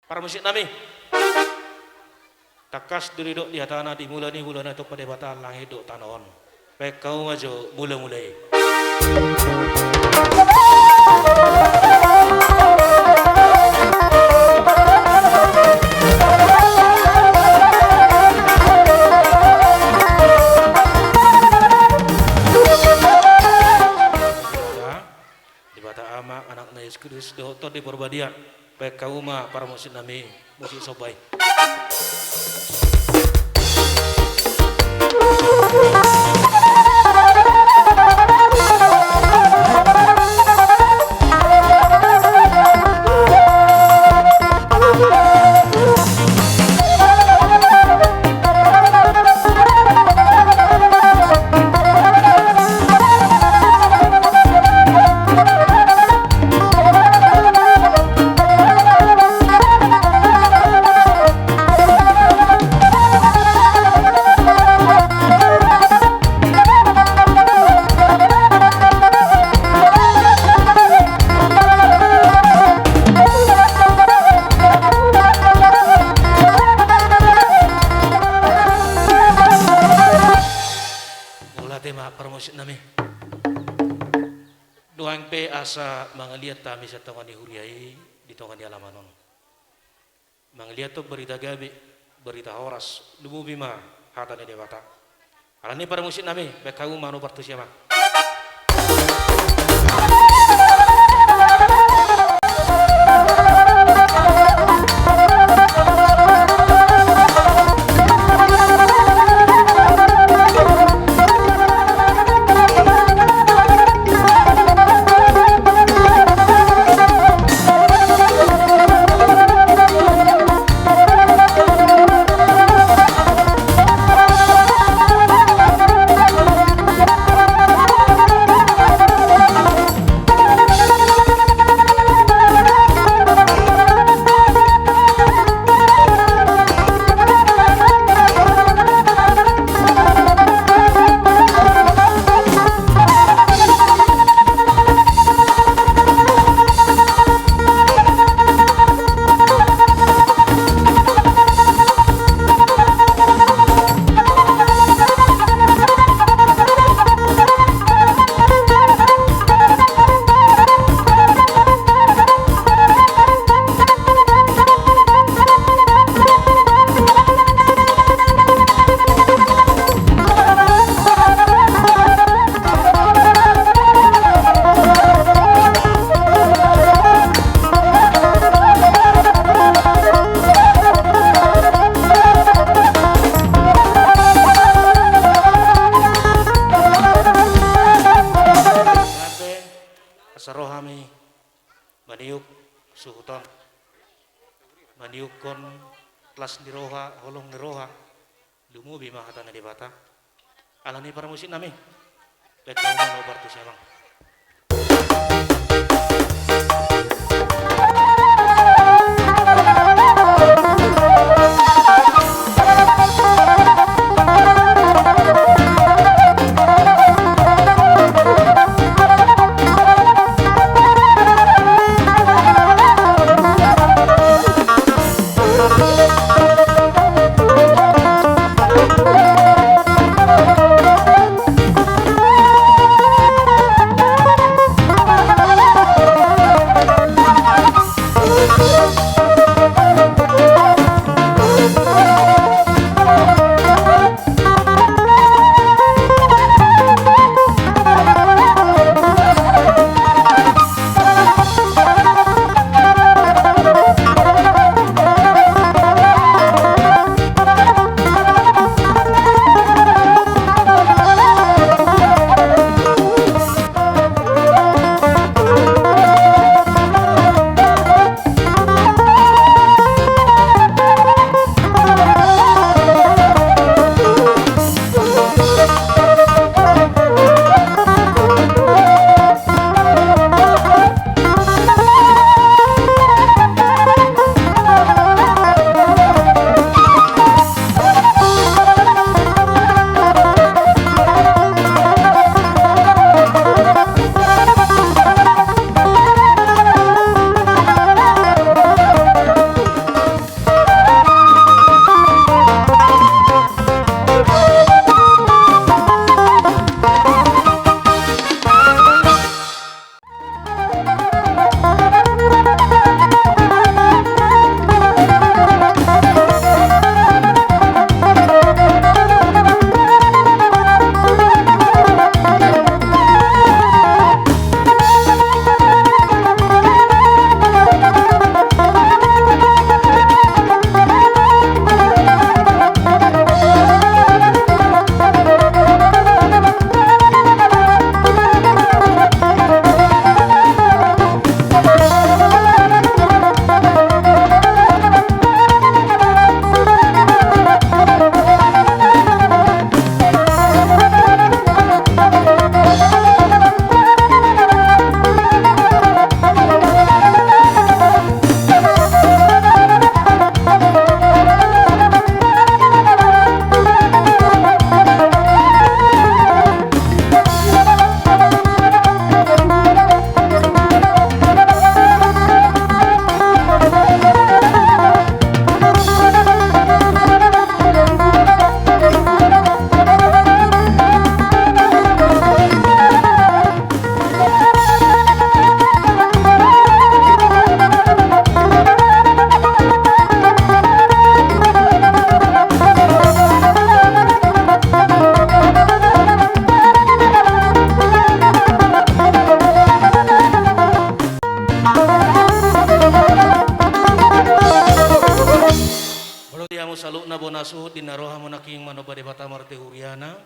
Para musik nami takas diri dok di hatana di mulani bulan itu pada batal langit dok tanaon baik kau maju mulai di bata ama anak na Yesus Kristus dok di perbadian baik kau ma para musik nami musik sobai. Doang pe asa mangaliat tami sa tongan ni huriai di tongan ni alamanon. Mangaliat to berita gabi, berita horas, lumubi ma hata ni dewata. Alani para musik nami, bekagu manu partu siapa. Sarohami maniuk suhuton maniuk kon kelas niroha holong niroha lumu bima hatana di bata alani para musik nami baik kau mau bartu siamang. salukna bona suhut dinaroha monaking manobade bata marte huriana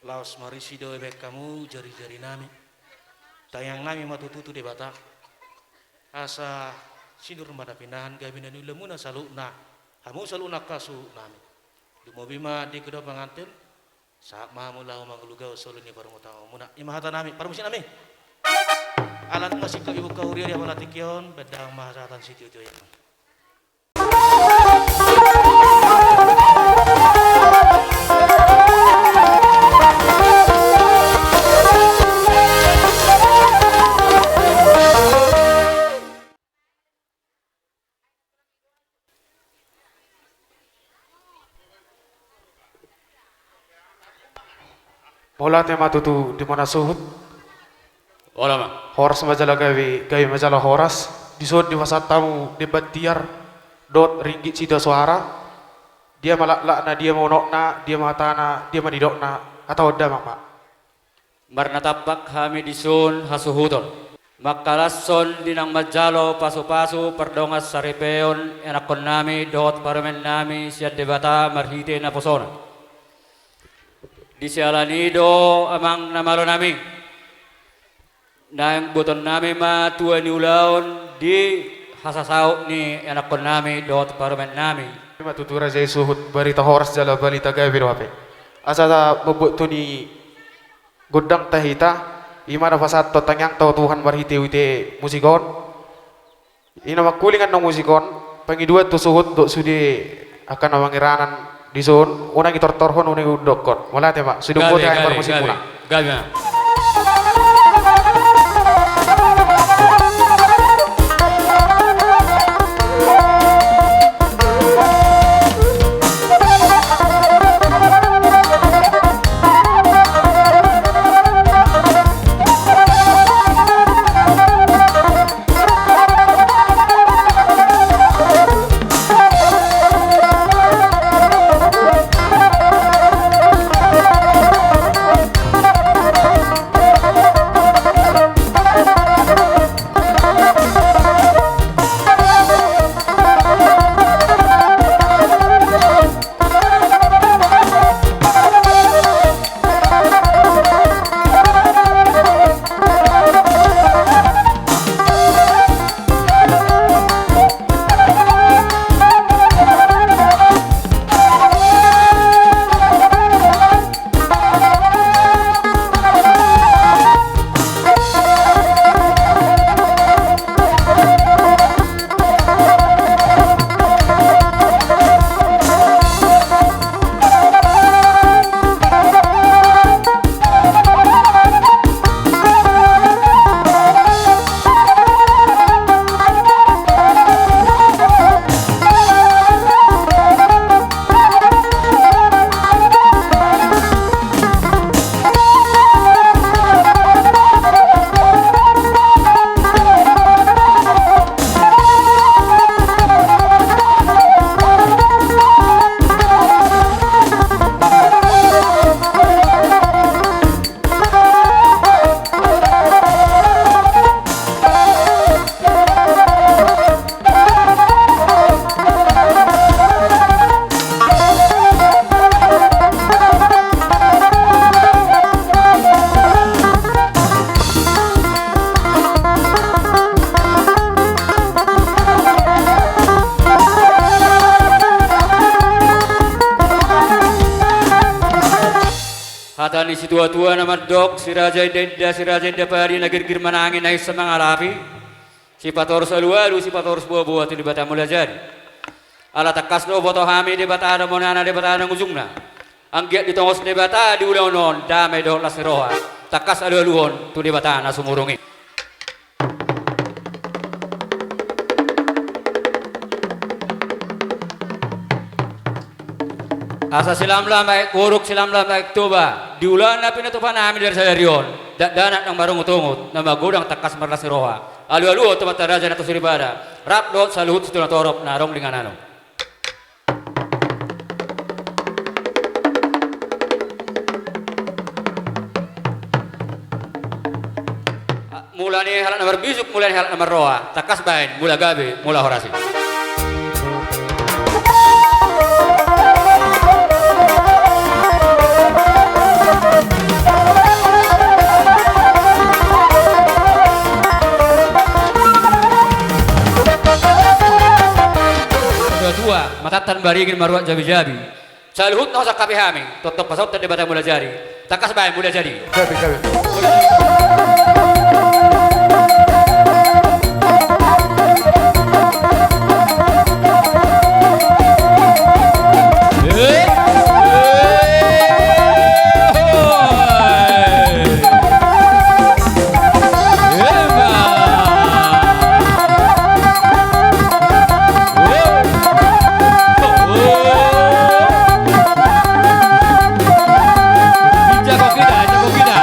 laos marisi do ebek kamu jari-jari nami tayang nami matututu de bata asa sinur mada pindahan gabinan ulamuna salukna hamu salukna kasu nami dumobima di kedua pengantin saat mahamulah manglugau soluni parumutang muna imahata nami parumusin nami alat masih ke ibu kauria dia malatikion bedang mahasatan siti ujoy. Bola tema tutu di mana suhut. Ola ma. Horas majalah gawe majalah horas. Di suhut di masa tamu debat tiar dot ringgit cita suara. Dia malak-lakna, dia mau nokna, dia matana, dia madidokna atau ada mak. Marna tapak kami disun hasuhutol. Makalasson dinang majalo pasu-pasu perdongas saripeon enakon nami dot parmen nami siat debata marhite na posona. Di sialanido amang namalo nami nang buton nami ma tua ni ulaon di hasasau ni enakon nami dot parmen nami. Matutura jay suhut barita horas jala balita gawe wape. Asa mabut tu ni godang tahita imana fasat to tangyang tau Tuhan marhite wite musikon. Ina makulingan ng musikon pangidua tu suhut dok sudi akan nawangiranan di zon unang itortorhon unang udokon. Wala te mak sudah pote ay musik muna. Gabi. Hatani si tua-tua nama dok si raja denda pari nagir manangin ay sa mga lapi si patoros alu-alu si patoros buah-buah ti dibata mula jadi ala takas no boto hami dibata ada monana dibata ada ngujungna anggiat ditongos dibata di ulonon dame do lasiroha takas alu-aluhon tu dibata na sumurungi asa silam baik kuruk silam baik toba diulan na pinatupan namin dari saya rion danak ng marungut ungut na magudang takas marlas roha alu-alu temat raja na to suribada rap dot saluhut situna torop narong dengan ano mula ni halak nomor bisuk mula ni halak nomor roha takas bain mula gabe mula horasi salua matatan barigin maruat jabi-jabi. Saluhut na sa kapihami, totok pasok tadi bata mula jari. Takas bayan mula jari. Gabi. Jago kita.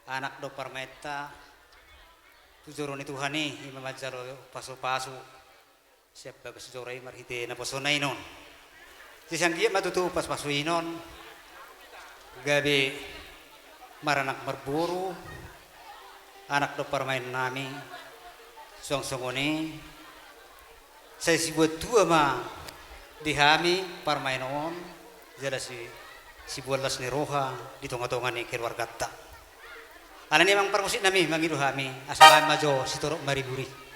anak do parmeta tujuron itu hani imamajaro paso-paso siap bagas jorai marhite na pasonay non sisang dia matutu pas pasuinon gabi maranak marburu anak do parmain nami song-songoni saya si buat tua ma dihami parmainon jada si bualas ni roha di tonga-tonga ni keluarga ta ana ni mang parmusik nami mangidu hami asalan majo si torok mariburi.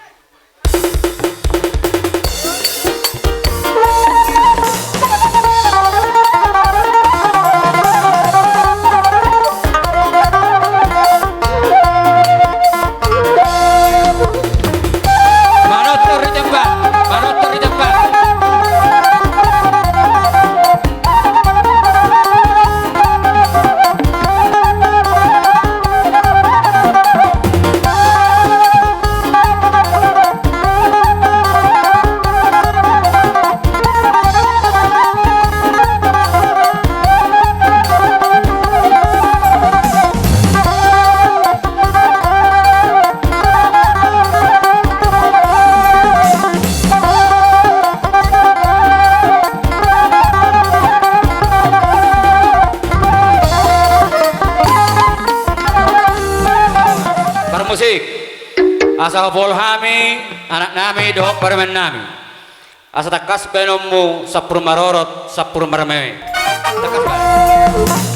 asa hopol hami anak nami dohok permen nami asa takas benommu sapur marorot sapur marme takas